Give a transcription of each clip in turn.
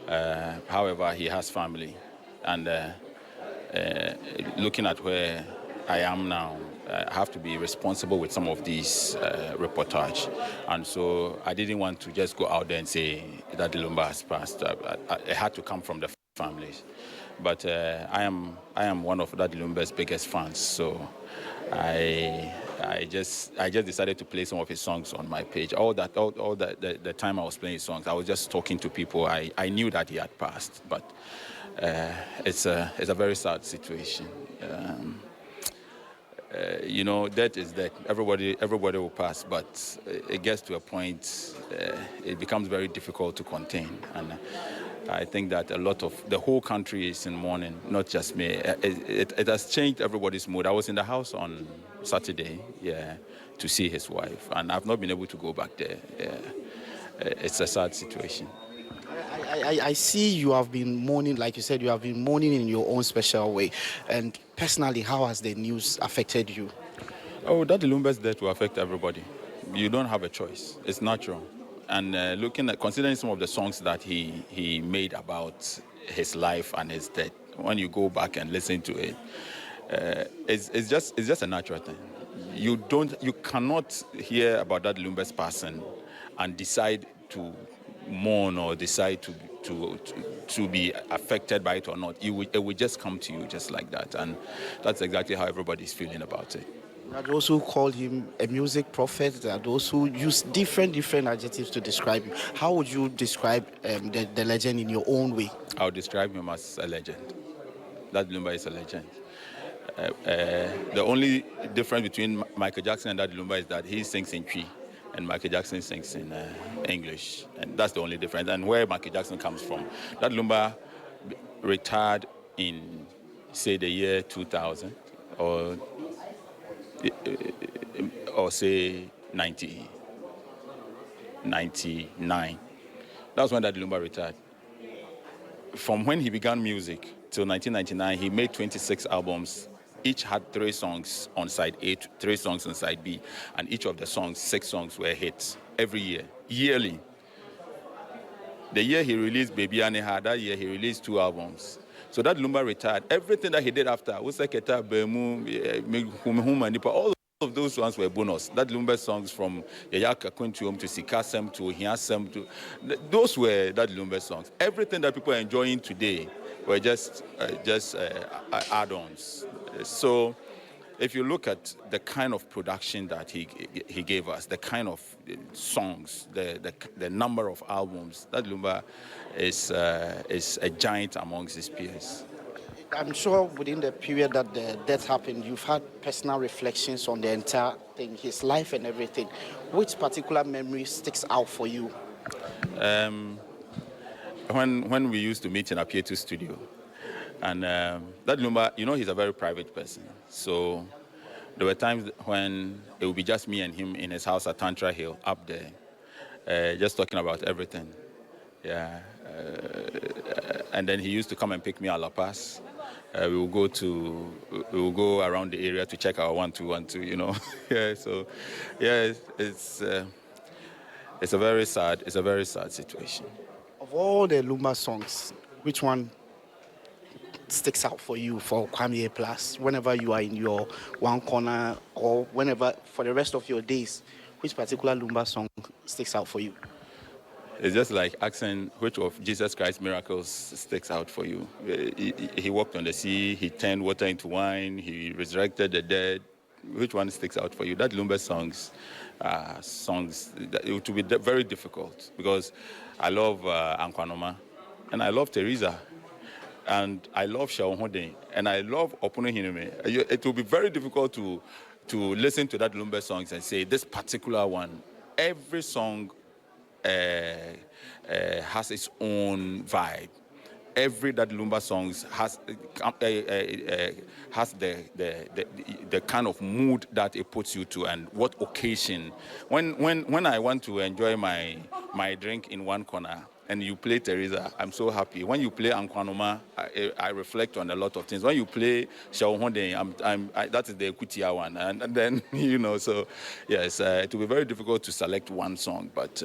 However, he has family, and looking at where I am now, I have to be responsible with some of these reportage. And so I didn't want to just go out there and say that the Lumba has passed. It had to come from the families. But I am one of that Lumba's biggest fans. So I just decided to play some of his songs on my page. All the time I was playing his songs, I was just talking to people. I knew that he had passed, but it's a very sad situation. Death is death. Everybody will pass, but it gets to a point, it becomes very difficult to contain. And I think that the whole country is in mourning, not just me. It has changed everybody's mood. I was in the house on Saturday, to see his wife, and I've not been able to go back there. It's a sad situation. I see you have been mourning, like you said, you have been mourning in your own special way. And personally, how has the news affected you? Oh, that Lumba's death will affect everybody. You don't have a choice. It's natural. And considering some of the songs that he made about his life and his death, when you go back and listen to it, it's just a natural thing. You cannot hear about that Lumba's passing and decide to mourn or decide to be affected by it or not. It will just come to you just like that, and that's exactly how everybody's feeling about it. There are those who call him a music prophet. There are those who use different adjectives to describe him. How would you describe the legend in your own way? I'll describe him as a legend. That Lumba is a legend. The only difference between Michael Jackson and that Lumba is that he sings in Twi and Michael Jackson sings in English. And that's the only difference. And where Michael Jackson comes from. That Lumba retired in, say, the year 2000 or say 99. That's when that Lumba retired. From when he began music till 1999, he made 26 albums. Each had 3 songs on side A, 3 songs on side B, and each of the songs, 6 songs, were hits every year, yearly. The year he released Baby Aneha, that year he released 2 albums. So that Lumba retired. Everything that he did after, all of those ones were bonus. That Lumba songs from Yayaka Kuntuum to Sikasem to Hiasem those were that Lumba songs. Everything that people are enjoying today were just add-ons. So if you look at the kind of production that he gave us, the kind of songs, the number of albums, that Lumba is a giant amongst his peers. I'm sure within the period that the death happened, you've had personal reflections on the entire thing, his life and everything. Which particular memory sticks out for you? When we used to meet in Apietu studio, and that Lumba, he's a very private person. So there were times when it would be just me and him in his house at Tantra Hill, up there, just talking about everything. Yeah. And then he used to come and pick me at La Paz. We will go around the area to check our 1-2-1-2, Yeah. So, yeah, it's a very sad situation. Of all the Lumba songs, which one sticks out for you for Kwame Plus? Whenever you are in your one corner or whenever for the rest of your days, which particular Lumba song sticks out for you? It's just like asking which of Jesus Christ's miracles sticks out for you. He walked on the sea, he turned water into wine, he resurrected the dead. Which one sticks out for you? That Lumba songs, it would be very difficult because I love Ankwanoma and I love Teresa and I love Shaohode and I love Opono Hineme. It will be very difficult to listen to that Lumba songs and say this particular one. Every song has its own vibe. Every that Lumba songs has the kind of mood that it puts you to and what occasion. When I want to enjoy my drink in one corner and you play Teresa, I'm so happy. When you play Ankwanoma, I reflect on a lot of things. When you play Shaohonde, that is the Kutia one, and then So yes, it will be very difficult to select one song, but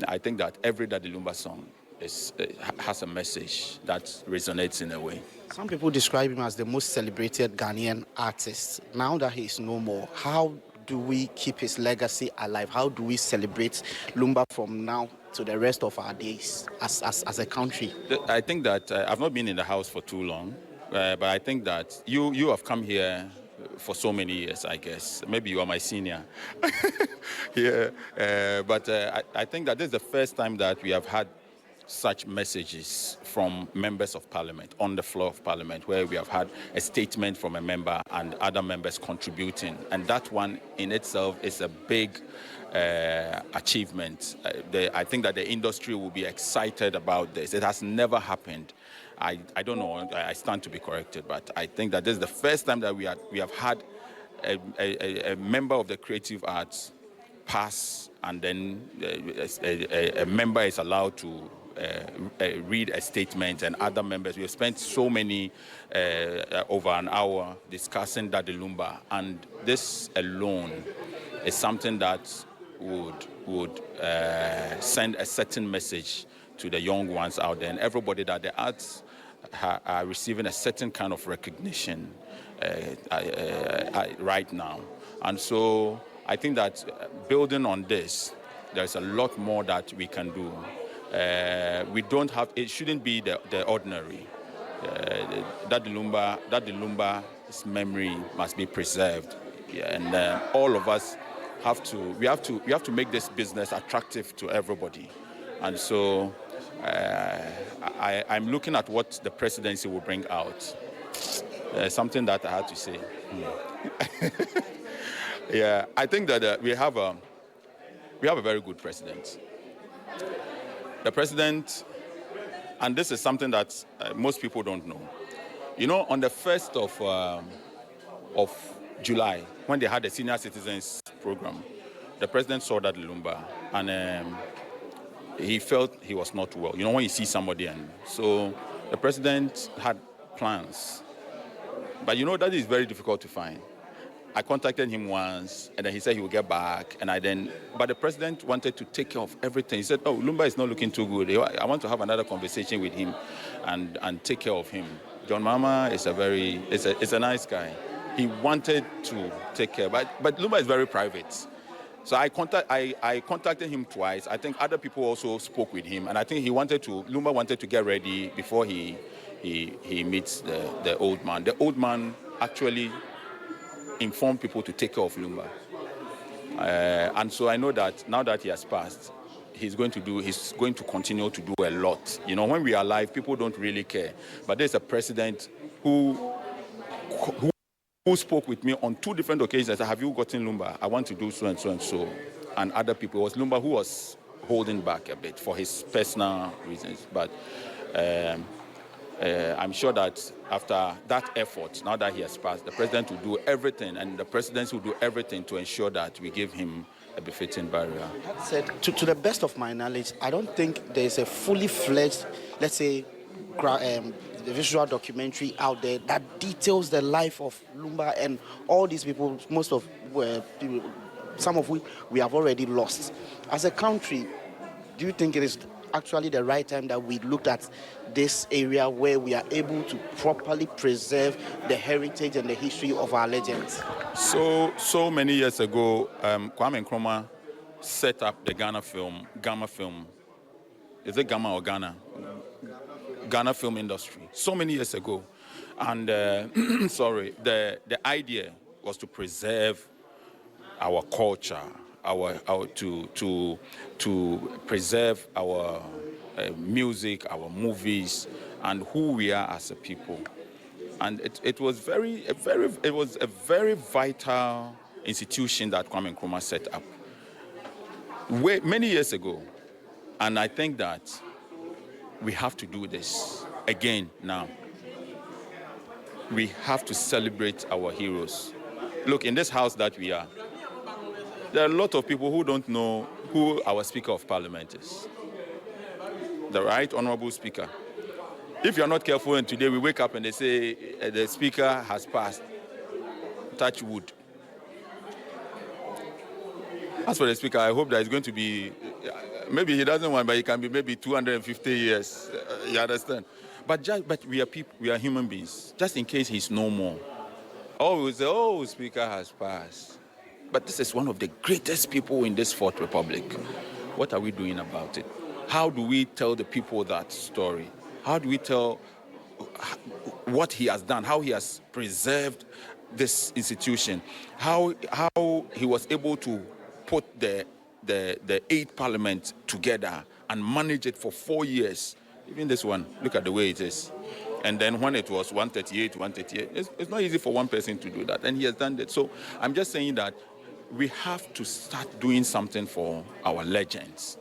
I think that every Daddy Lumba song has a message that resonates in a way. Some people describe him as the most celebrated Ghanaian artist. Now that he is no more, how do we keep his legacy alive? How do we celebrate Lumba from now to the rest of our days as a country? I think that I've not been in the house for too long, but I think that you have come here for so many years, I guess. Maybe you are my senior. Yeah, but I think that this is the first time that we have had such messages from members of parliament on the floor of parliament, where we have had a statement from a member and other members contributing. And that one in itself is a big achievement. I think that the industry will be excited about this. It has never happened. I don't know, I stand to be corrected, but I think that this is the first time that we have had a member of the creative arts pass, and then a member is allowed to read a statement, and other members. We have spent so many, over an hour, discussing Daddy Lumba, and this alone is something that would send a certain message to the young ones out there, and everybody, that the arts are receiving a certain kind of recognition right now. And so I think that building on this, there's a lot more that we can do. We don't have, it shouldn't be the ordinary. Daddy Lumba's memory must be preserved. Yeah, and all of us we have to make this business attractive to everybody. And so I'm looking at what the presidency will bring out. Something that I had to say. Yeah, I think that we have a very good president. The president, and this is something that most people don't know. You know, on the 1st of July, when they had the senior citizens program, the president saw that Lumba, and he felt he was not well. You know, when you see somebody, and so the president had plans. But you know, that is very difficult to find. I contacted him once, and then he said he would get back, but the president wanted to take care of everything. He said, "Oh, Lumba is not looking too good. I want to have another conversation with him, and take care of him." John Mama is a nice guy. He wanted to take care, but Lumba is very private. So I contacted him twice. I think other people also spoke with him, and I think Lumba wanted to get ready before he meets the old man. The old man actually informed people to take care of Lumba. And so I know that now that he has passed, he's going to continue to do a lot. You know, when we are alive, people don't really care. But there's a president who spoke with me on 2 different occasions. I said, "Have you gotten Lumba? I want to do so and so and so." And other people, it was Lumba who was holding back a bit for his personal reasons. But I'm sure that after that effort, now that he has passed, the president will do everything, and the presidency will do everything to ensure that we give him a befitting burial. That said, to the best of my knowledge, I don't think there's a fully fledged, let's say, the visual documentary out there that details the life of Lumba and all these people, some of which we have already lost. As a country, do you think it is actually the right time that we looked at this area where we are able to properly preserve the heritage and the history of our legends? So many years ago, Kwame Nkrumah set up the Gamma Film. Is it Gamma or Ghana? Ghana film industry. So many years ago. And the idea was to preserve our culture, to preserve our music, our movies, and who we are as a people. And it was a very vital institution that Kwame Nkrumah set up many years ago. And I think that we have to do this again now. We have to celebrate our heroes. Look, in this house that we are, there are a lot of people who don't know who our Speaker of Parliament is. The Right Honorable Speaker. If you're not careful, and today we wake up and they say the Speaker has passed, touch wood. As for the Speaker, I hope that it's going to be Maybe he doesn't want, but he can be maybe 250 years. You understand? But we are people, we are human beings. Just in case he's no more. Oh, we say, oh, Speaker has passed. But this is one of the greatest people in this Fourth Republic. What are we doing about it? How do we tell the people that story? How do we tell what he has done, how he has preserved this institution, how he was able to put the eighth parliament together and manage it for 4 years? Even this one, look at the way it is. And then when it was 138, it's not easy for one person to do that, and he has done it. So I'm just saying that we have to start doing something for our legends.